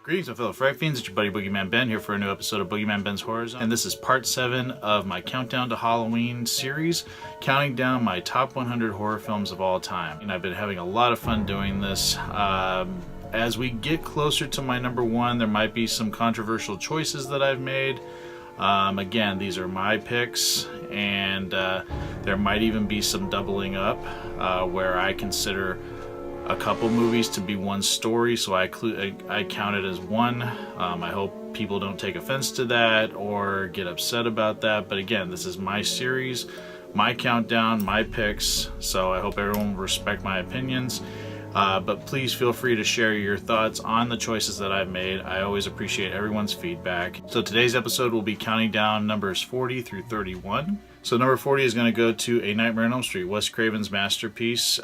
Greetings, my fellow Frag Fiends. It's your buddy Boogeyman Ben here for a new episode of Boogeyman Ben's Horror Zone. And this is part 7 of my Countdown to Halloween series, counting down my top 100 horror films of all time. And I've been having a lot of fun doing this. As we get closer to my number 1, there might be some controversial choices that I've made. Again, these are my picks, and there might even be some doubling up where I consider a couple movies to be one story, so I count it as one. I hope people don't take offense to that or get upset about that, but again, this is my series, my countdown, my picks, so I hope everyone will respect my opinions. But please feel free to share your thoughts on the choices that I've made. I always appreciate everyone's feedback. So today's episode will be counting down numbers 40 through 31. So number 40 is going to go to A Nightmare on Elm Street, Wes Craven's masterpiece.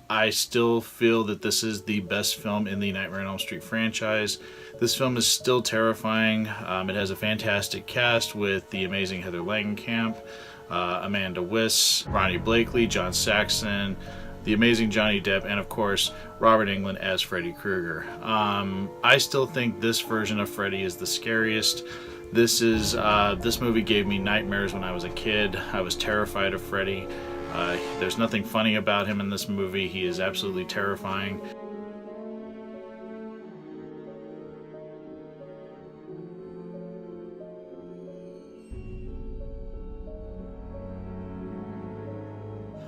I still feel that this is the best film in the Nightmare on Elm Street franchise. This film is still terrifying. It has a fantastic cast with the amazing Heather Langenkamp, Amanda Wyss, Ronnie Blakely, John Saxon, the amazing Johnny Depp, and of course Robert Englund as Freddy Krueger. I still think this version of Freddy is the scariest. This movie gave me nightmares when I was a kid. I was terrified of Freddy. There's nothing funny about him in this movie. He is absolutely terrifying.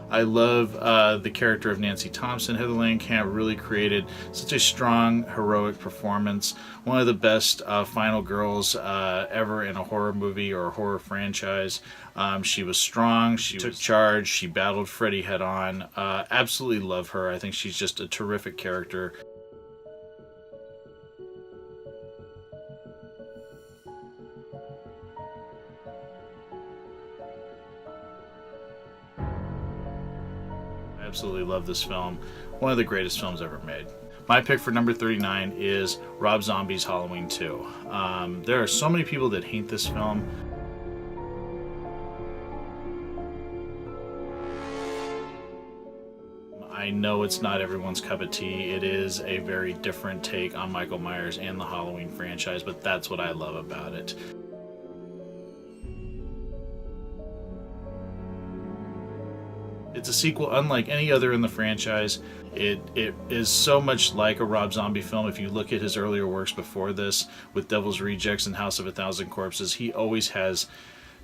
I love the character of Nancy Thompson. Heather Langenkamp really created such a strong, heroic performance. One of the best final girls ever in a horror movie or a horror franchise. She was strong, she took charge, she battled Freddy head on. Absolutely love her. I think she's just a terrific character. Absolutely love this film. One of the greatest films ever made. My pick for number 39 is Rob Zombie's Halloween 2. There are so many people that hate this film. I know it's not everyone's cup of tea. It is a very different take on Michael Myers and the Halloween franchise, but that's what I love about it. It's a sequel unlike any other in the franchise. It is so much like a Rob Zombie film. If you look at his earlier works before this, with Devil's Rejects and House of a Thousand Corpses, he always has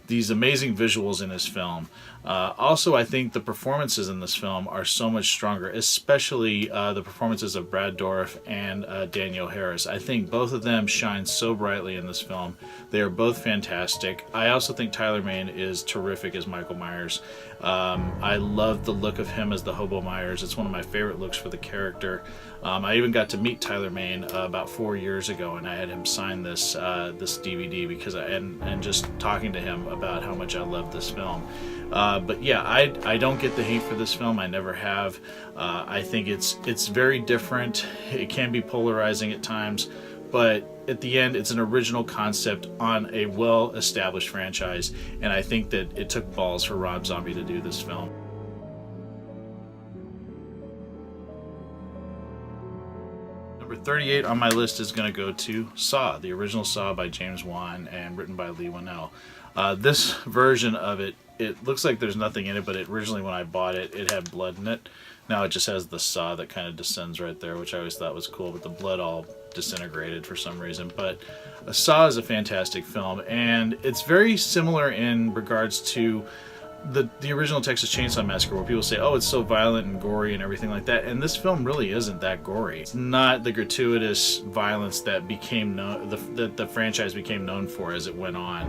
these amazing visuals in his film. Also, I think the performances in this film are so much stronger, especially the performances of Brad Dourif and Danielle Harris. I think both of them shine so brightly in this film. They are both fantastic. I also think Tyler Mane is terrific as Michael Myers. I love the look of him as the Hobo Myers. It's one of my favorite looks for the character. I even got to meet Tyler Mane about 4 years ago, and I had him sign this DVD because and just talking to him about how much I love this film. But yeah, I don't get the hate for this film. I never have. I think it's very different. It can be polarizing at times, but at the end, it's an original concept on a well-established franchise, and I think that it took balls for Rob Zombie to do this film. Number 38 on my list is going to go to Saw, the original Saw by James Wan and written by Leigh Whannell. This version of it looks like there's nothing in it, but originally when I bought it, it had blood in it. Now it just has the saw that kind of descends right there, which I always thought was cool, but the blood all disintegrated for some reason. But Saw is a fantastic film, and it's very similar in regards to the original Texas Chainsaw Massacre, where people say, oh, it's so violent and gory and everything like that, and this film really isn't that gory. It's not the gratuitous violence that became known, that the franchise became known for as it went on.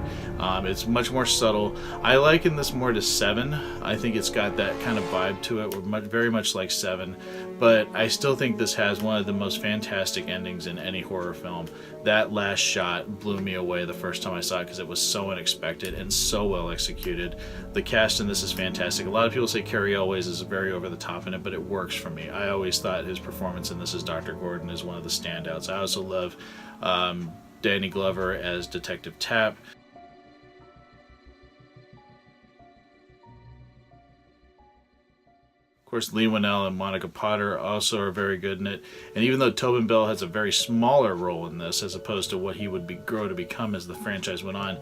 It's much more subtle. I liken this more to Seven. I think it's got that kind of vibe to it, very much like Seven, but I still think this has one of the most fantastic endings in any horror film. That last shot blew me away the first time I saw it because it was so unexpected and so well executed. The cast in this is fantastic. A lot of people say Cary Elwes is very over the top in it, but it works for me. I always thought his performance in this as Dr. Gordon is one of the standouts. I also love Danny Glover as Detective Tapp. Of course, Lee Winnell and Monica Potter also are very good in it. And even though Tobin Bell has a very smaller role in this, as opposed to what he would grow to become as the franchise went on,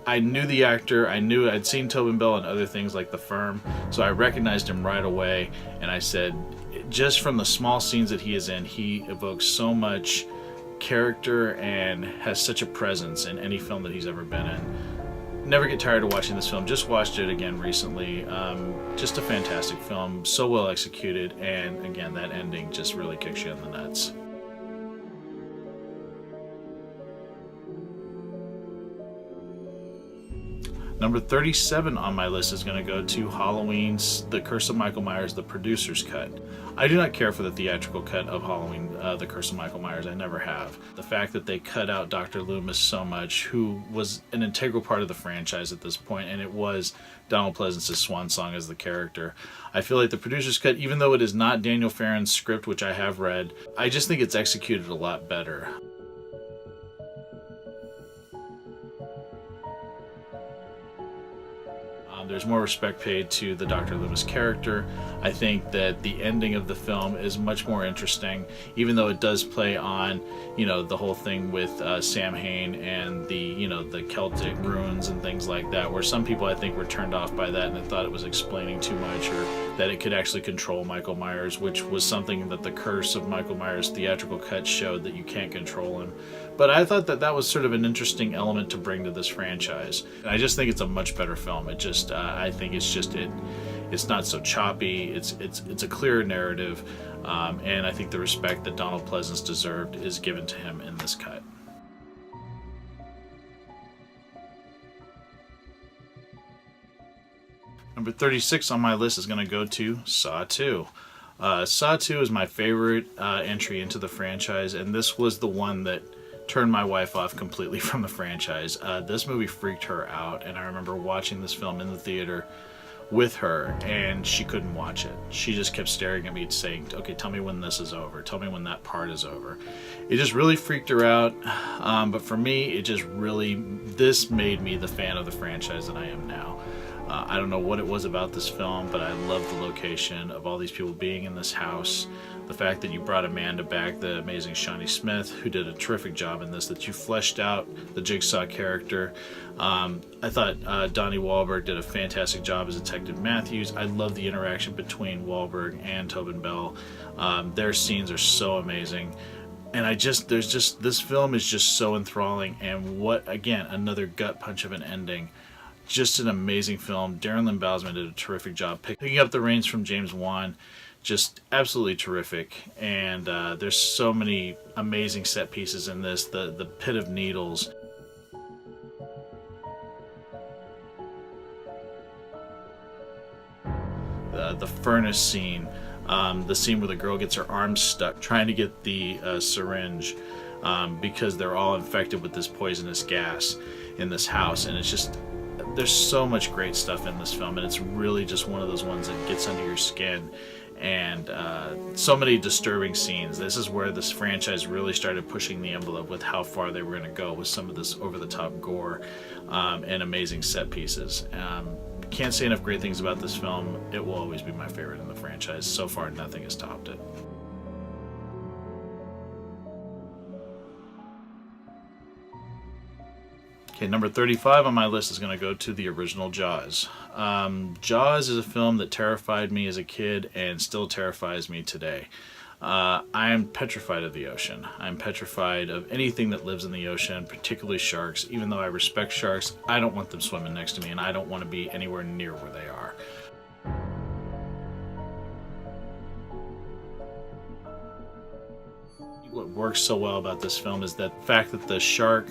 I knew the actor. I'd seen Tobin Bell in other things like The Firm, so I recognized him right away. And I said, just from the small scenes that he is in, he evokes so much character and has such a presence in any film that he's ever been in. Never get tired of watching this film. Just watched it again recently. Just a fantastic film, so well executed, and again, that ending just really kicks you in the nuts. Number 37 on my list is going to go to Halloween's The Curse of Michael Myers, the producer's cut. I do not care for the theatrical cut of Halloween, The Curse of Michael Myers. I never have. The fact that they cut out Dr. Loomis so much, who was an integral part of the franchise at this point, and it was Donald Pleasance's swan song as the character. I feel like the producer's cut, even though it is not Daniel Farron's script, which I have read, I just think it's executed a lot better. There's more respect paid to the Dr. Loomis character. I think that the ending of the film is much more interesting, even though it does play on, the whole thing with Samhain and the Celtic runes and things like that, where some people I think were turned off by that and they thought it was explaining too much, or that it could actually control Michael Myers, which was something that the Curse of Michael Myers theatrical cut showed, that you can't control him. But I thought that was sort of an interesting element to bring to this franchise. And I just think it's a much better film. I think it's not so choppy. It's a clearer narrative, and I think the respect that Donald Pleasance deserved is given to him in this cut. Number 36 on my list is going to go to Saw 2. Saw 2 is my favorite entry into the franchise, and this was the one that turned my wife off completely from the franchise. This movie freaked her out, and I remember watching this film in the theater with her, and she couldn't watch it. She just kept staring at me saying, okay, tell me when this is over. Tell me when that part is over. It just really freaked her out, but for me, this made me the fan of the franchise that I am now. I don't know what it was about this film, but I love the location of all these people being in this house. The fact that you brought Amanda back, the amazing Shawnee Smith, who did a terrific job in this, that you fleshed out the Jigsaw character. I thought Donnie Wahlberg did a fantastic job as Detective Matthews. I love the interaction between Wahlberg and Tobin Bell. Their scenes are so amazing. And this film is just so enthralling, and again, another gut punch of an ending. Just an amazing film. Darren Lynn Bousman did a terrific job picking up the reins from James Wan. Just absolutely terrific. And there's so many amazing set pieces in this. The Pit of Needles. The furnace scene. The scene where the girl gets her arm stuck trying to get the syringe because they're all infected with this poisonous gas in this house. And it's just... there's so much great stuff in this film, and it's really just one of those ones that gets under your skin. And so many disturbing scenes. This is where this franchise really started pushing the envelope with how far they were going to go with some of this over-the-top gore and amazing set pieces. Can't say enough great things about this film. It will always be my favorite in the franchise. So far, nothing has topped it. Okay, number 35 on my list is going to go to the original Jaws. Jaws is a film that terrified me as a kid and still terrifies me today. I am petrified of the ocean. I'm petrified of anything that lives in the ocean, particularly sharks. Even though I respect sharks, I don't want them swimming next to me, and I don't want to be anywhere near where they are. What works so well about this film is that the fact that the shark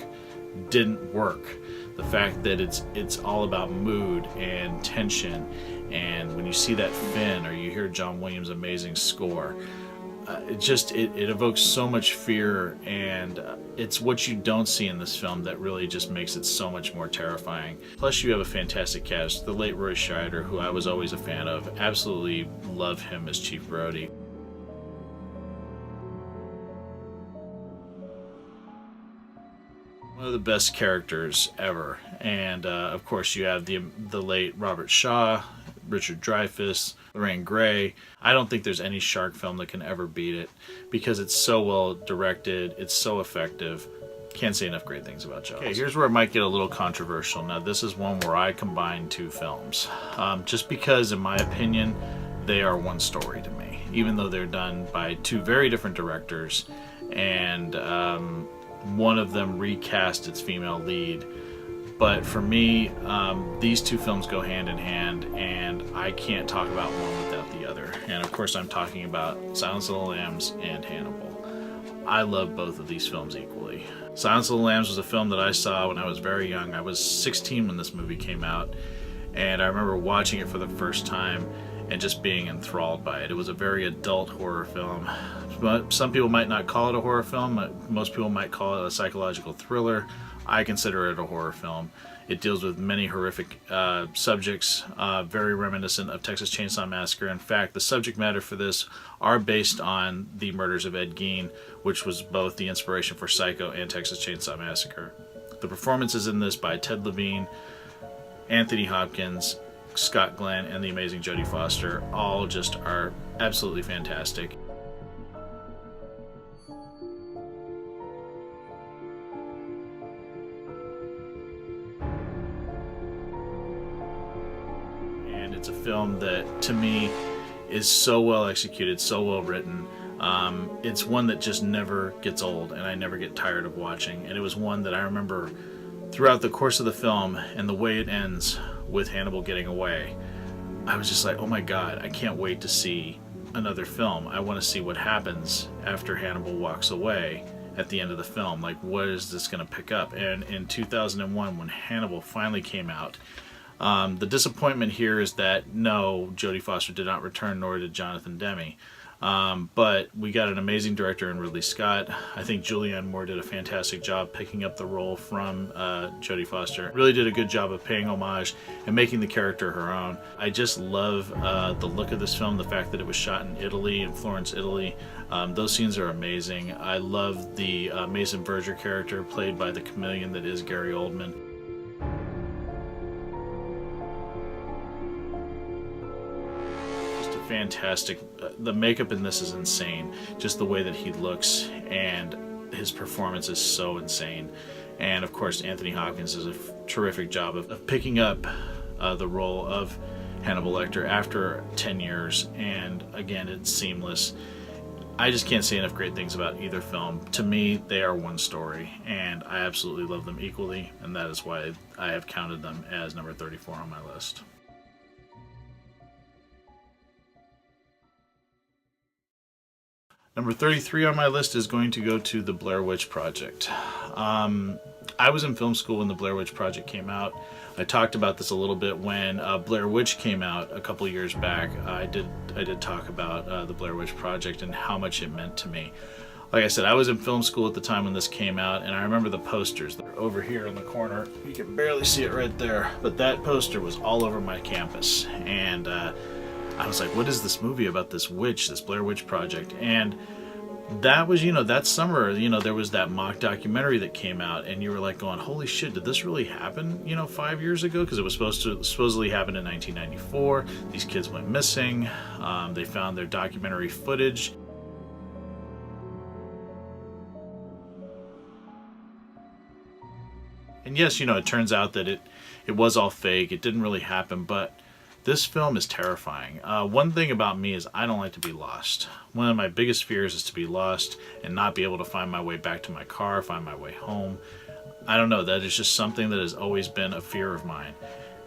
didn't work. The fact that it's all about mood and tension, and when you see that fin or you hear John Williams' amazing score, it evokes so much fear, and it's what you don't see in this film that really just makes it so much more terrifying. Plus, you have a fantastic cast. The late Roy Scheider, who I was always a fan of, absolutely love him as Chief Brody. One of the best characters ever. And of course you have the late Robert Shaw, Richard Dreyfuss, Lorraine Gray. I don't think there's any shark film that can ever beat it because it's so well directed, it's so effective. Can't say enough great things about Jaws. Okay, here's where it might get a little controversial. Now, this is one where I combine two films. Just because, in my opinion, they are one story to me. Even though they're done by two very different directors, and one of them recast its female lead. But for me, these two films go hand in hand, and I can't talk about one without the other. And of course, I'm talking about Silence of the Lambs and Hannibal. I love both of these films equally. Silence of the Lambs was a film that I saw when I was very young. I was 16 when this movie came out, and I remember watching it for the first time and just being enthralled by it. It was a very adult horror film. But some people might not call it a horror film. Most people might call it a psychological thriller. I consider it a horror film. It deals with many horrific subjects, very reminiscent of Texas Chainsaw Massacre. In fact, the subject matter for this are based on the murders of Ed Gein, which was both the inspiration for Psycho and Texas Chainsaw Massacre. The performances in this by Ted Levine, Anthony Hopkins, Scott Glenn, and the amazing Jodie Foster all just are absolutely fantastic. And it's a film that, to me, is so well executed, so well written. It's one that just never gets old, and I never get tired of watching. And it was one that I remember throughout the course of the film and the way it ends with Hannibal getting away. I was just like, oh my God, I can't wait to see another film. I want to see what happens after Hannibal walks away at the end of the film. Like, what is this going to pick up? And in 2001, when Hannibal finally came out, the disappointment here is that no, Jodie Foster did not return, nor did Jonathan Demme. But we got an amazing director in Ridley Scott. I think Julianne Moore did a fantastic job picking up the role from Jodie Foster. Really did a good job of paying homage and making the character her own. I just love the look of this film, the fact that it was shot in Italy, in Florence, Italy. Those scenes are amazing. I love the Mason Verger character played by the chameleon that is Gary Oldman. Fantastic. The makeup in this is insane. Just the way that he looks, and his performance is so insane. And of course, Anthony Hopkins does a terrific job of picking up the role of Hannibal Lecter after 10 years. And again, it's seamless. I just can't say enough great things about either film. To me, they are one story, and I absolutely love them equally, and that is why I have counted them as number 34 on my list. Number 33 on my list is going to go to the Blair Witch Project. I was in film school when the Blair Witch Project came out. I talked about this a little bit when Blair Witch came out a couple years back. I did talk about the Blair Witch Project and how much it meant to me. Like I said, I was in film school at the time when this came out, and I remember the posters. They're over here in the corner. You can barely see it right there, but that poster was all over my campus. And I was like, what is this movie about this witch, this Blair Witch Project? And that was, that summer, there was that mock documentary that came out, and you were like going, holy shit, did this really happen, 5 years ago? Because it was supposedly happen in 1994. These kids went missing. They found their documentary footage. And yes, it turns out that it was all fake. It didn't really happen, but this film is terrifying. One thing about me is I don't like to be lost. One of my biggest fears is to be lost and not be able to find my way back to my car, find my way home. I don't know, that is just something that has always been a fear of mine.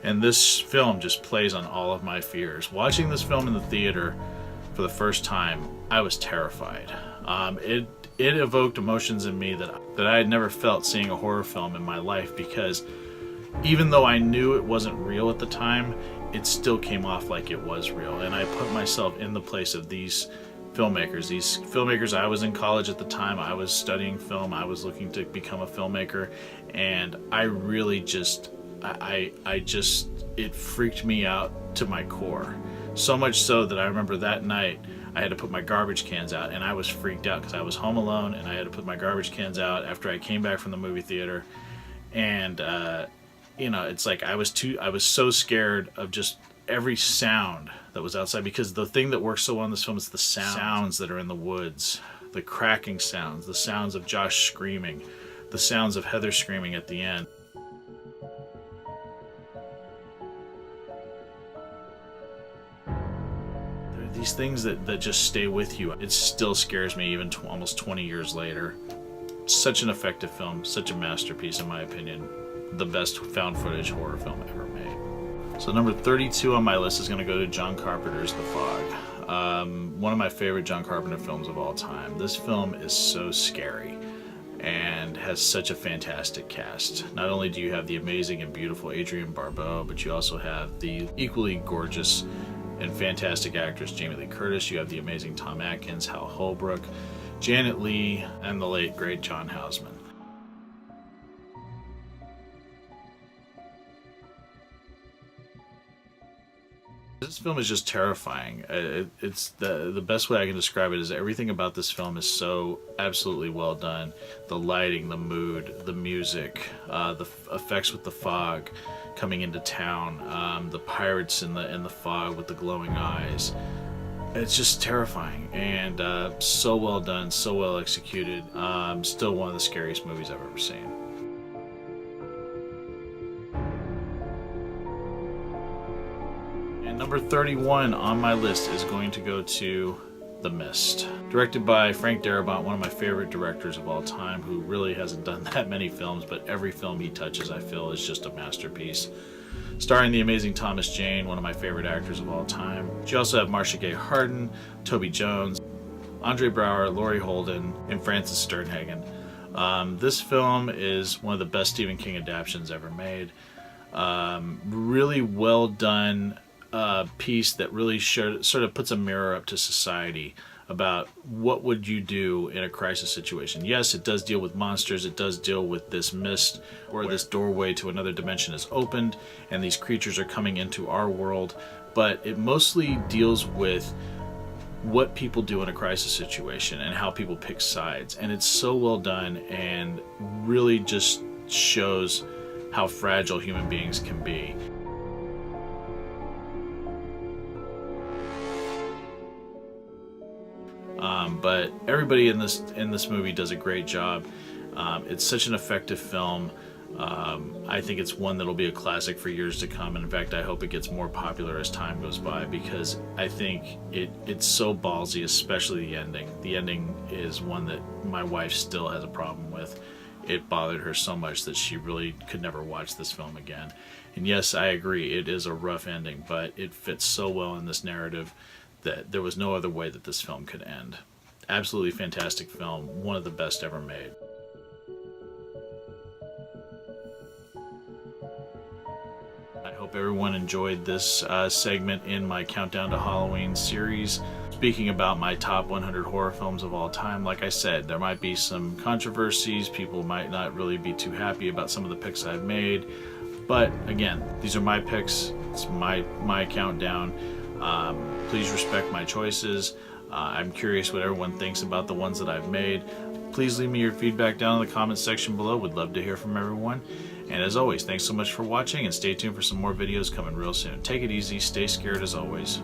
And this film just plays on all of my fears. Watching this film in the theater for the first time, I was terrified. It evoked emotions in me that I had never felt seeing a horror film in my life, because even though I knew it wasn't real at the time, it still came off like it was real. And I put myself in the place of these filmmakers. I was in college at the time. I was studying film. I was looking to become a filmmaker. And I really just, it freaked me out to my core. So much so that I remember that night I had to put my garbage cans out, and I was freaked out because I was home alone, and I had to put my garbage cans out after I came back from the movie theater. And it's like I was so scared of just every sound that was outside, because the thing that works so well in this film is the sounds that are in the woods, the cracking sounds, the sounds of Josh screaming, the sounds of Heather screaming at the end. There are these things that just stay with you. It still scares me even almost 20 years later. Such an effective film, such a masterpiece in my opinion. The best found footage horror film ever made. So number 32 on my list is going to go to John Carpenter's The Fog. One of my favorite John Carpenter films of all time. This film is so scary and has such a fantastic cast. Not only do you have the amazing and beautiful Adrienne Barbeau, but you also have the equally gorgeous and fantastic actress Jamie Lee Curtis. You have the amazing Tom Atkins, Hal Holbrook, Janet Leigh, and the late great John Houseman. This film is just terrifying. It's the best way I can describe it is everything about this film is so absolutely well done. The lighting, the mood, the music, the effects with the fog coming into town, the pirates in the fog with the glowing eyes. It's just terrifying and so well done, so well executed. Still one of the scariest movies I've ever seen. And number 31 on my list is going to go to The Mist. Directed by Frank Darabont, one of my favorite directors of all time, who really hasn't done that many films, but every film he touches I feel is just a masterpiece. Starring the amazing Thomas Jane, one of my favorite actors of all time. You also have Marcia Gay Harden, Toby Jones, Andre Braugher, Laurie Holden, and Frances Sternhagen. This film is one of the best Stephen King adaptations ever made. Really well done piece that really sort of puts a mirror up to society about what would you do in a crisis situation. Yes, it does deal with monsters. It does deal with this mist where this doorway to another dimension is opened and these creatures are coming into our world. But it mostly deals with what people do in a crisis situation and how people pick sides. And it's so well done and really just shows how fragile human beings can be. But everybody in this movie does a great job. It's such an effective film. I think it's one that'll be a classic for years to come, and in fact I hope it gets more popular as time goes by, because I think it's so ballsy, especially the ending. The ending is one that my wife still has a problem with. It bothered her so much that she really could never watch this film again. And yes, I agree, it is a rough ending, but it fits so well in this narrative that there was no other way that this film could end. Absolutely fantastic film, one of the best ever made. I hope everyone enjoyed this segment in my Countdown to Halloween series, speaking about my top 100 horror films of all time. Like I said, there might be some controversies, people might not really be too happy about some of the picks I've made, but again, these are my picks, it's my countdown. Please respect my choices. I'm curious what everyone thinks about the ones that I've made. Please leave me your feedback down in the comments section below. Would love to hear from everyone. And as always, thanks so much for watching, and stay tuned for some more videos coming real soon. Take it easy, stay scared as always.